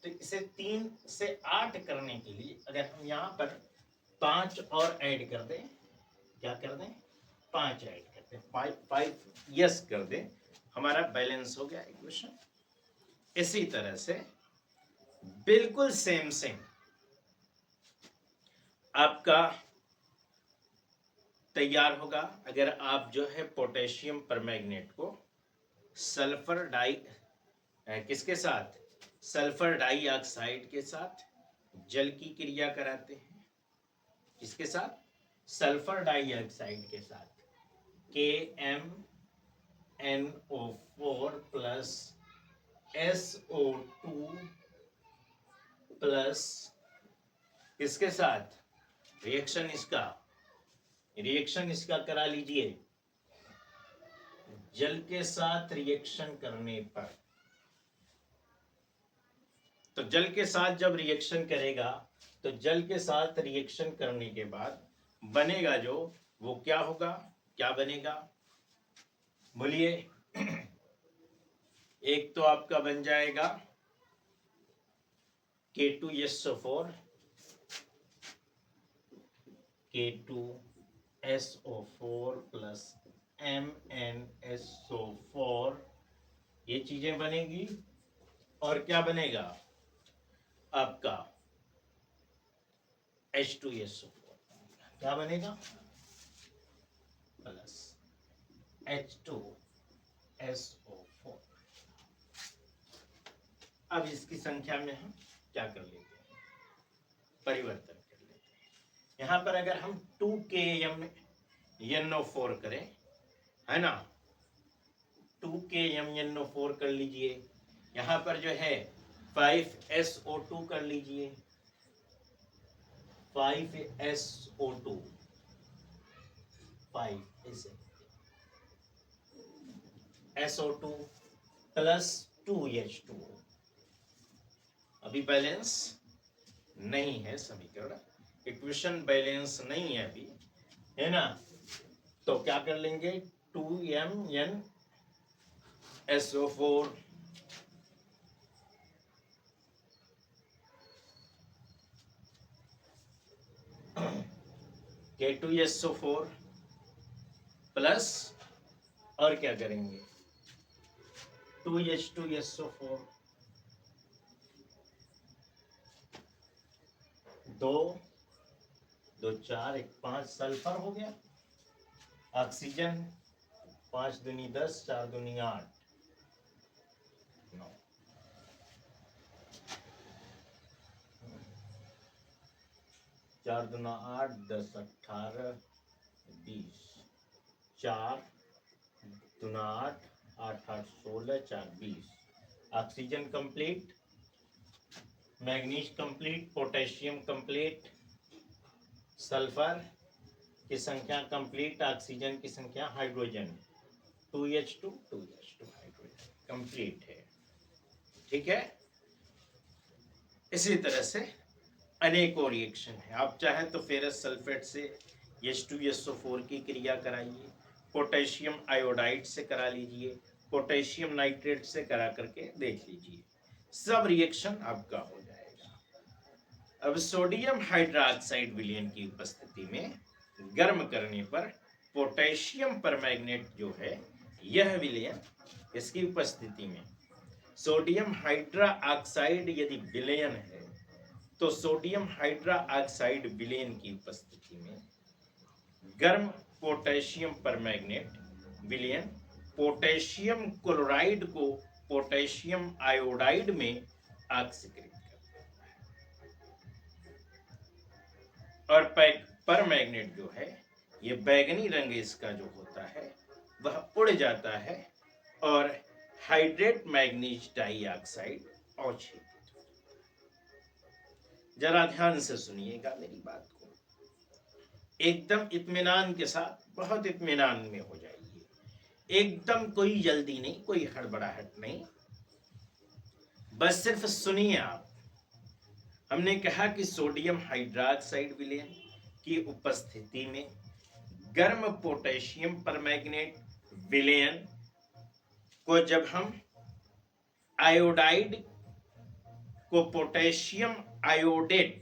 [SPEAKER 1] तो इसे 3 से 8 करने के लिए अगर हम यहाँ पर 5 और ऐड कर दें, क्या कर दें? 5 ऐड कर दें, 5 यस कर दें, हमारा बैलेंस हो गया इक्वेशन। इसी तरह से बिल्कुल सेम आपका तैयार होगा अगर आप जो है पोटेशियम परमैंगनेट को सल्फर किसके साथ? सल्फर डाइऑक्साइड के साथ जल की क्रिया कराते हैं। किसके साथ? सल्फर डाइऑक्साइड के साथ KMnO4 प्लस SO2 प्लस किसके साथ? रिएक्शन इसका करा लीजिए। जल के साथ रिएक्शन करने पर, तो जल के साथ जब रिएक्शन करेगा तो जल के साथ रिएक्शन करने के बाद बनेगा जो, वो क्या होगा? क्या बनेगा? बोलिए। एक तो आपका बन जाएगा K2SO4 प्लस MnSO4, ये चीजें बनेगी। और क्या बनेगा आपका? H2SO4। क्या बनेगा? Plus H2SO4। अब इसकी संख्या में हम क्या कर लेते हैं? परिवर्तन कर लेते हैं। यहां पर अगर हम 2KMnO4 करें, है ना, 2KMnO4 कर लीजिए। यहां पर जो है 5SO2 कर लीजिए, 5SO2, 5 SO2 प्लस 2H2O। अभी बैलेंस नहीं है समीकरण, इक्वेशन बैलेंस नहीं है अभी, है ना। तो क्या कर लेंगे? 2MnSO4 K2SO4 प्लस, और क्या करेंगे? 2H2SO4, 2 2 4 1 5 सल्फर हो गया। ऑक्सीजन 5 दूनी 10, 4 दूनी 8, 9। 4 दूना 8, 10 18 20, 4 दूना 8, 8 8 16, 4 20। Oxygen complete, manganese complete, potassium complete, sulphur की संख्या कंप्लीट, ऑक्सीजन की संख्या, हाइड्रोजन 2H2 हाइड्रोजन कंप्लीट है। ठीक है। इसी तरह से अनेकों रिएक्शन है। आप चाहे तो फेरस सल्फेट से H2SO4 की क्रिया कराइए, पोटेशियम आयोडाइड से करा लीजिए, पोटेशियम नाइट्रेट से करा करके देख लीजिए, सब रिएक्शन आपका हो जाएगा। अब सोडियम हाइड्रोक्साइड विलयन की उपस्थिति में गर्म करने पर पोटेशियम परमैंगनेट जो है, यह विलयन, इसकी उपस्थिति में सोडियम हाइड्रोक्साइड यदि विलयन है तो सोडियम हाइड्रोक्साइड विलयन की उपस्थिति में गर्म पोटेशियम परमैंगनेट विलयन पोटेशियम क्लोराइड को पोटेशियम आयोडाइड में ऑक्सीकृत करता है। और पर मैग्नेट जो है, ये बैगनी रंग इसका जो होता है वह उड़ जाता है और हाइड्रेट मैग्नीज डाइऑक्साइड अवक्षेपित। जरा ध्यान से सुनिएगा मेरी बात को, एकदम इत्मीनान के साथ, बहुत इत्मीनान में हो जाइए, एकदम कोई जल्दी नहीं, कोई हड़बड़ाहट नहीं, बस सिर्फ सुनिए आप। हमने कहा कि सोडियम हाइड्रोक्साइड विलयन की उपस्थिति में गर्म पोटेशियम परमैंगनेट विलयन को जब हम आयोडाइड को पोटेशियम आयोडेट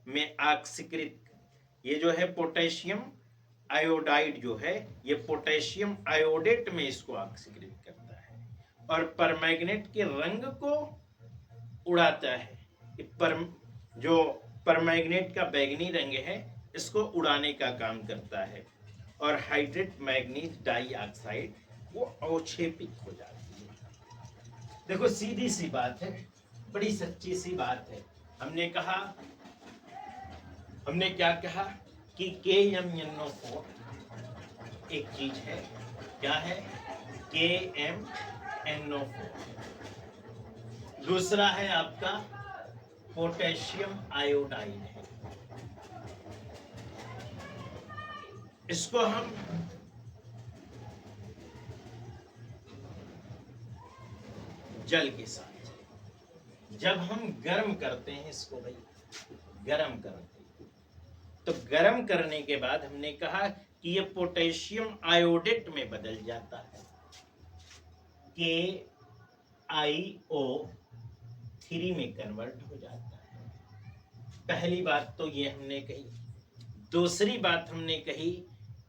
[SPEAKER 1] में ऑक्सीकृत, ये जो है पोटेशियम आयोडाइड जो है, ये पोटेशियम आयोडेट में इसको ऑक्सीकृत करता है और परमैंगनेट के रंग को उड़ाता है। जो परमैंगनेट का बैगनी रंग है इसको उड़ाने का काम करता है और हाइड्रेट मैग्नीज डाइऑक्साइड वो अवक्षेपित हो जाती है। देखो सीधी सी बात है, बड़ी सच्ची सी बात है। हमने क्या कहा कि KMnO4 एक चीज है, क्या है? KMnO4। दूसरा है आपका पोटेशियम आयोडाइड है। इसको हम जल के साथ जब हम गर्म करते हैं इसको, भाई गर्म करते हैं, तो गर्म करने के बाद हमने कहा कि ये पोटेशियम आयोडेट में बदल जाता है, KiO3 में कन्वर्ट हो जाता है। पहली बात तो ये हमने कही। दूसरी बात हमने कही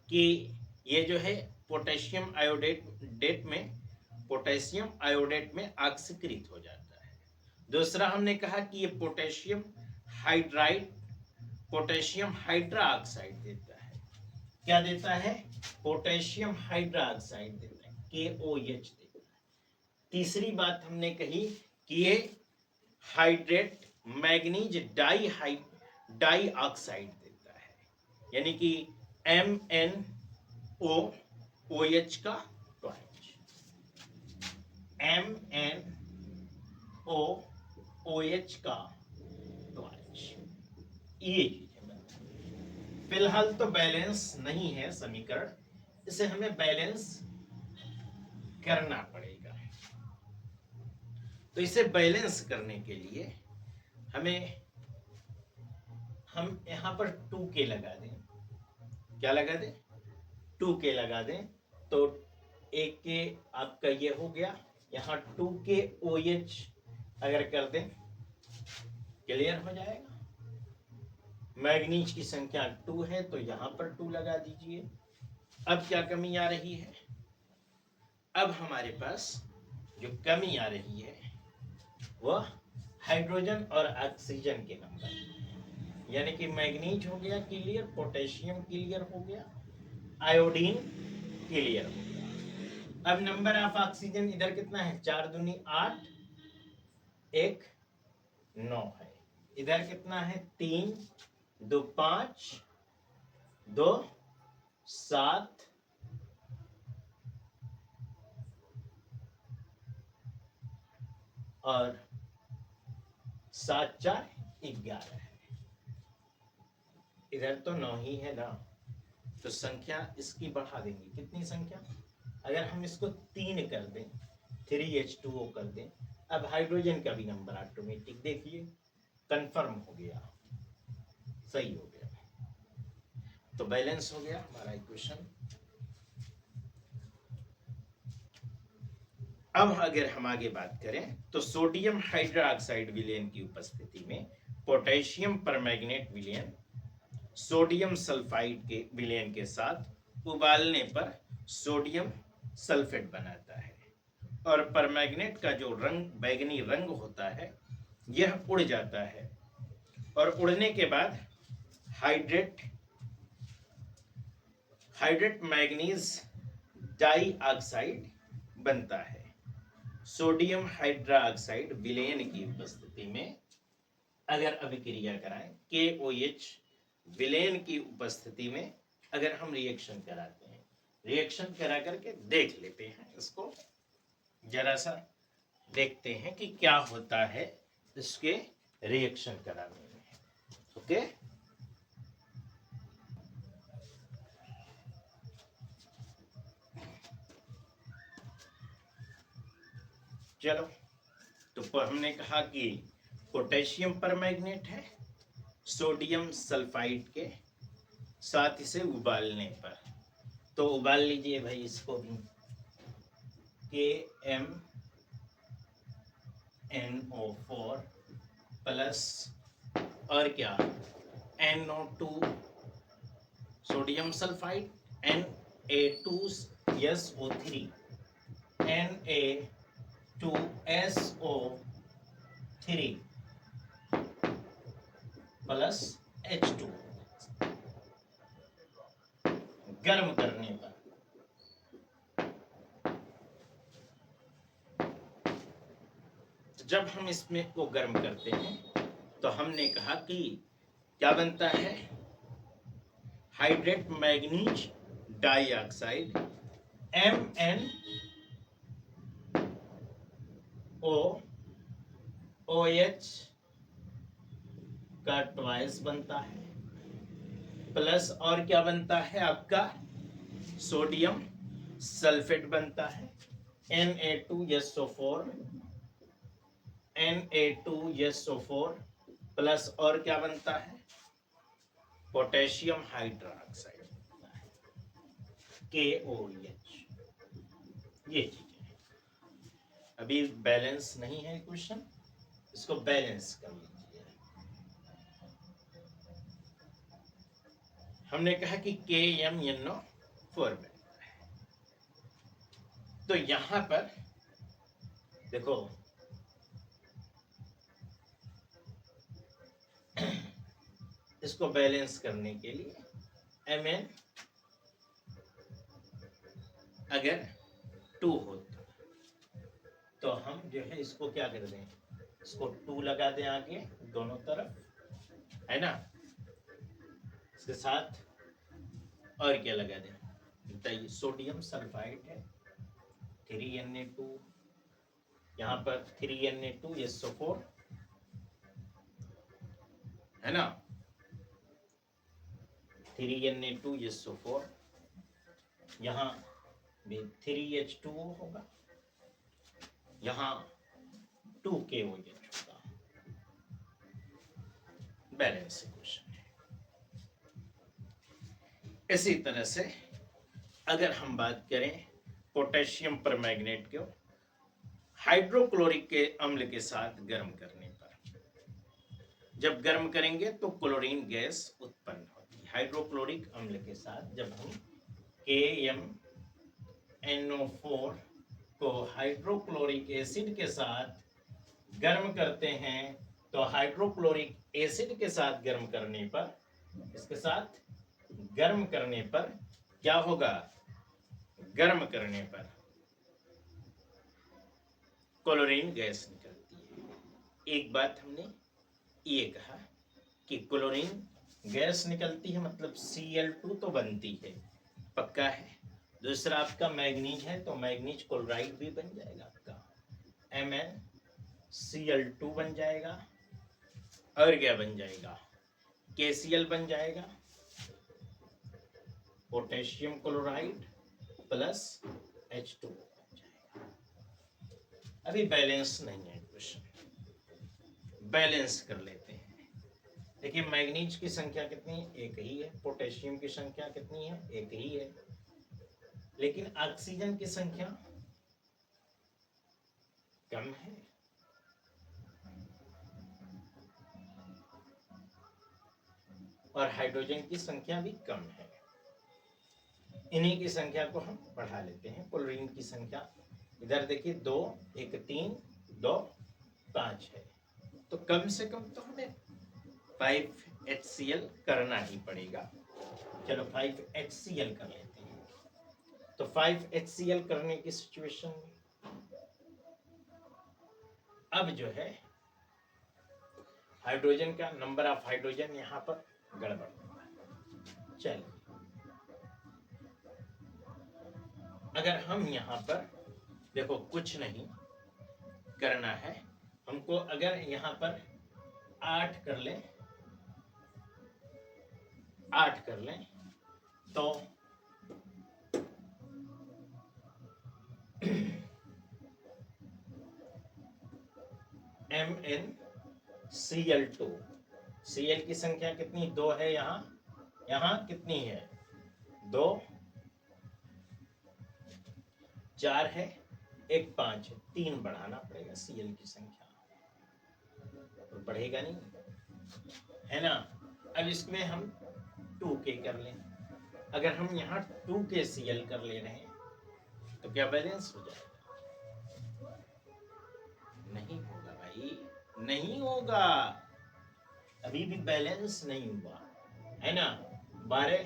[SPEAKER 1] कि ये जो है पोटेशियम आयोडेट में ऑक्सीकृत हो जाता है। दूसरा हमने कहा कि ये पोटेशियम हाइड्रोक्साइड देता है। क्या देता है? पोटेशियम हाइड्रोक्साइड देता है, KOH देता है। तीसरी बात हमने कही कि ये हाइड्रेट मैग्नीज डाइऑक्साइड देता है, यानी कि MnOOH का टॉइच, MnOOH का टॉइच, ये चीज है। फिलहाल तो बैलेंस नहीं है समीकरण, इसे हमें बैलेंस करना पड़ेगा। तो इसे बैलेंस करने के लिए हम यहां पर 2K लगा दें। क्या लगा दें? 2K लगा दें, तो एक के आपका ये हो गया, यहाँ 2KOH अगर कर दें क्लियर हो जाएगा। मैग्नीज की संख्या 2 है तो यहां पर 2 लगा दीजिए। अब क्या कमी आ रही है? अब हमारे पास जो कमी आ रही है वह हाइड्रोजन और ऑक्सीजन के नंबर, यानी कि मैग्नीज हो गया क्लियर, पोटेशियम क्लियर हो गया, आयोडीन क्लियर हो गया। अब नंबर ऑफ ऑक्सीजन इधर कितना है? 4 दूनी 8, 1 9 है। इधर कितना है? 3 2 5 2 7 और 7 4 11 है। इधर तो 9 ही है ना, तो संख्या इसकी बढ़ा देंगे। कितनी संख्या? अगर हम इसको 3 कर दें, 3H2O कर दें, अब हाइड्रोजन का भी नंबर ऑटोमेटिक देखिए कंफर्म हो गया, सही हो गया, तो बैलेंस हो गया हमारा इक्वेशन। अब अगर हम आगे बात करें तो सोडियम हाइड्रोक्साइड विलयन की उपस्थिति में पोटेशियम परमैंगनेट विलयन सोडियम सल्फाइड के विलयन के साथ उबालने पर सोडियम सल्फेट बनाता है और परमैंगनेट का जो रंग बैगनी रंग होता है यह उड़ जाता है और उड़ने के बाद हाइड्रेट मैग्नीज डाइऑक्साइड बनता है। सोडियम हाइड्रोक्साइड विलयन की उपस्थिति में अगर अभिक्रिया कराएं KOH विलेन की उपस्थिति में, अगर हम रिएक्शन कराते हैं, रिएक्शन करा करके देख लेते हैं, इसको जरा सा देखते हैं कि क्या होता है इसके रिएक्शन कराने में। ओके, चलो, तो हमने कहा कि पोटेशियम परमैंगनेट है सोडियम सल्फाइड के साथ इसे उबालने पर। तो उबाल लीजिए भाई इसको भी, KMnO4 प्लस और क्या NO2 sodium sulphide, Na2SO3 Na2SO3 plus H2 गर्म करने पर। जब हम इसमें को गर्म करते हैं तो हमने कहा कि क्या बनता है, हाइड्रेट मैग्नीज डाइऑक्साइड MnOH का ट्वाइस बनता है, प्लस और क्या बनता है आपका सोडियम सल्फेट बनता है Na2SO4 प्लस और क्या बनता है पोटेशियम हाइड्रोक्साइड KOH। ये चीजें अभी बैलेंस नहीं है क्वेश्चन, इसको बैलेंस कर लीजिए। हमने कहा कि KMnO4 में, तो यहां पर देखो इसको बैलेंस करने के लिए Mn अगर 2 होता तो हम जो है इसको क्या कर दें, इसको 2 लगा दें आगे दोनों तरफ, है ना, इसके साथ और क्या लगा दें बताइए, सोडियम सल्फाइड है 3Na2, यहाँ पर 3Na2SO4 है ना, 3Na2SO4, यहाँ भी 3H2O होगा, यहाँ 2KOH होगा। बैलेंस इक्वेशन है। इसी तरह से अगर हम बात करें पोटेशियम परमैंगनेट को हाइड्रोक्लोरिक के अम्ल के साथ गर्म करने पर, जब गर्म करेंगे तो क्लोरीन गैस उत्पन्न होती है। हाइड्रोक्लोरिक अम्ल के साथ जब हम KMnO4 को हाइड्रोक्लोरिक एसिड के साथ गर्म करते हैं तो हाइड्रोक्लोरिक एसिड के साथ गर्म करने पर, इसके साथ गर्म करने पर क्या होगा, गर्म करने पर क्लोरीन गैस निकलती है। एक बात हमने ये कहा कि क्लोरीन गैस निकलती है मतलब Cl2 तो बनती है, पक्का है। दूसरा आपका मैग्नीज है तो मैग्नीज क्लोराइड भी बन जाएगा आपका, MnCl2 बन जाएगा, और क्या बन जाएगा KCl बन जाएगा, पोटेशियम क्लोराइड प्लस H2 बन जाएगा। अभी बैलेंस नहीं है क्वेश्चन, बैलेंस कर लेते हैं। देखिए मैग्नीज की संख्या कितनी है, एक ही है, पोटेशियम की संख्या कितनी है, एक ही है, लेकिन ऑक्सीजन की संख्या कम है। और हाइड्रोजन की संख्या भी कम है, इन्हीं की संख्या को हम बढ़ा लेते हैं। क्लोरीन की संख्या इधर देखिए 2 1 3 2 5 है, तो कम से कम तो हमें 5HCl करना ही पड़ेगा। चलो 5HCl कर लेते हैं। तो 5HCl करने की सिचुएशन में अब जो है हाइड्रोजन का नंबर ऑफ हाइड्रोजन यहाँ पर गड़बड़। चलिए, अगर हम यहाँ पर देखो कुछ नहीं करना है हमको, अगर यहाँ पर 8 कर लें, 8 कर लें तो MnCl2, Cl की संख्या कितनी 2 है, यहाँ कितनी है 2, 4 है, 1 5 है, 3 बढ़ाना पड़ेगा Cl की संख्या, तो बढ़ेगा नहीं है ना। अब इसमें हम 2k कर लें, अगर हम यहाँ 2k Cl कर ले रहे हैं तो क्या बैलेंस हो जाएगा? नहीं होगा भाई, नहीं होगा, अभी भी बैलेंस नहीं हुआ है ना। 12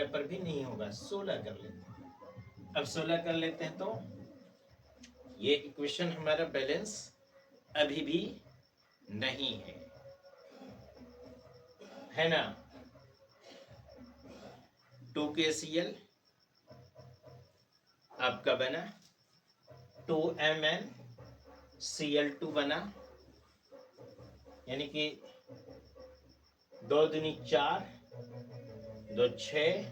[SPEAKER 1] पर भी नहीं होगा, 16 कर लेते हैं। अब 16 कर लेते हैं तो ये इक्वेशन हमारा बैलेंस अभी भी नहीं है ना। 2kCl आपका बना, 2MnCl2 बना, यानी कि 2 दूनी 4, 2 6,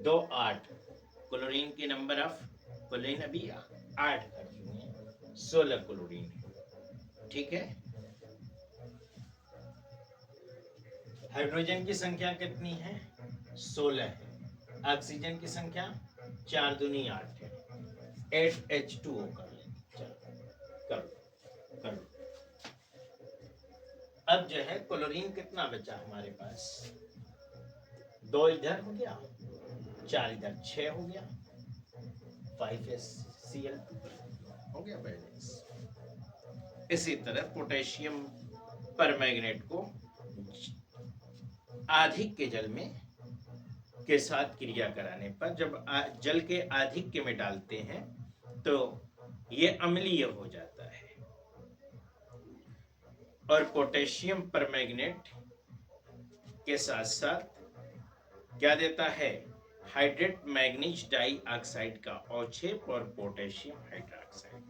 [SPEAKER 1] 2 8, क्लोरीन के नंबर ऑफ क्लोरीन अभी 8 कर चुके हैं, 16 क्लोरीन, ठीक है। हाइड्रोजन की संख्या कितनी है 16 है, ऑक्सीजन की संख्या 4 दूनी 8 है, 8H2O कर लें, चलो कर लो। अब जो है क्लोरीन कितना बचा हमारे पास, 2 इधर हो गया, 4 इधर, 6 हो गया, 5HCl2 हो गया बैलेंस। इसी तरह पोटेशियम परमैंगनेट को आधिक्य जल में के साथ क्रिया कराने पर, जब जल के आधिक्य में डालते हैं तो ये अम्लीय हो जाता है, और पोटेशियम परमैंगनेट के साथ साथ क्या देता है, हाइड्रेट मैग्नीज डाई ऑक्साइड का अवक्षेप और पोटेशियम हाइड्रोक्साइड।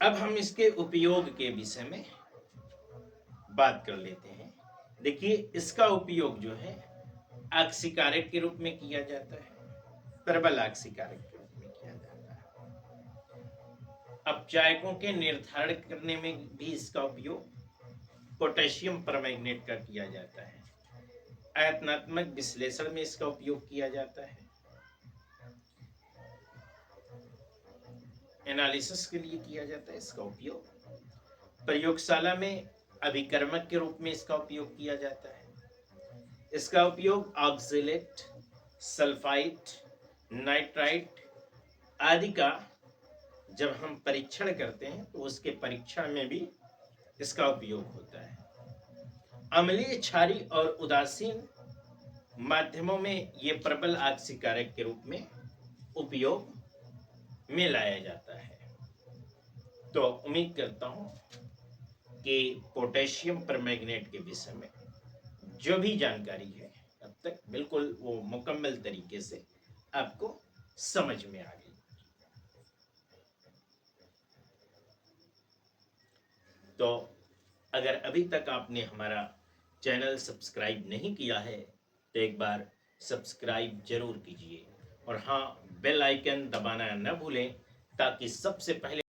[SPEAKER 1] अब हम इसके उपयोग के विषय में बात कर लेते हैं। देखिए, इसका उपयोग जो है ऑक्सीकारक के रूप में किया जाता है, प्रबल ऑक्सीकारक के रूप में किया जाता है। अपचायकों के निर्धारण करने में भी इसका उपयोग पोटेशियम परमैंगनेट का किया जाता है। आयतनात्मक विश्लेषण में इसका उपयोग किया जाता है, एनालिसिस के लिए किया जाता है इसका उपयोग। प्रयोगशाला में अभिकर्मक के रूप में इसका उपयोग किया जाता है। इसका उपयोग ऑक्सलेट, सल्फाइट, नाइट्राइट आदि का जब हम परीक्षण करते हैं तो उसके परीक्षण में भी इसका उपयोग होता है। अम्लीय, क्षारी और उदासीन माध्यमों में ये प्रबल ऑक्सीकारक के रूप में उपयोग में लाया जाता है। तो उम्मीद करता हूं कि पोटेशियम परमैंगनेट के विषय में जो भी जानकारी है अब तक बिल्कुल वो मुकम्मल तरीके से आपको समझ में आ गई। तो अगर अभी तक आपने हमारा चैनल सब्सक्राइब नहीं किया है तो एक बार सब्सक्राइब जरूर कीजिए, और हाँ, बेल आइकन दबाना न भूलें ताकि सबसे पहले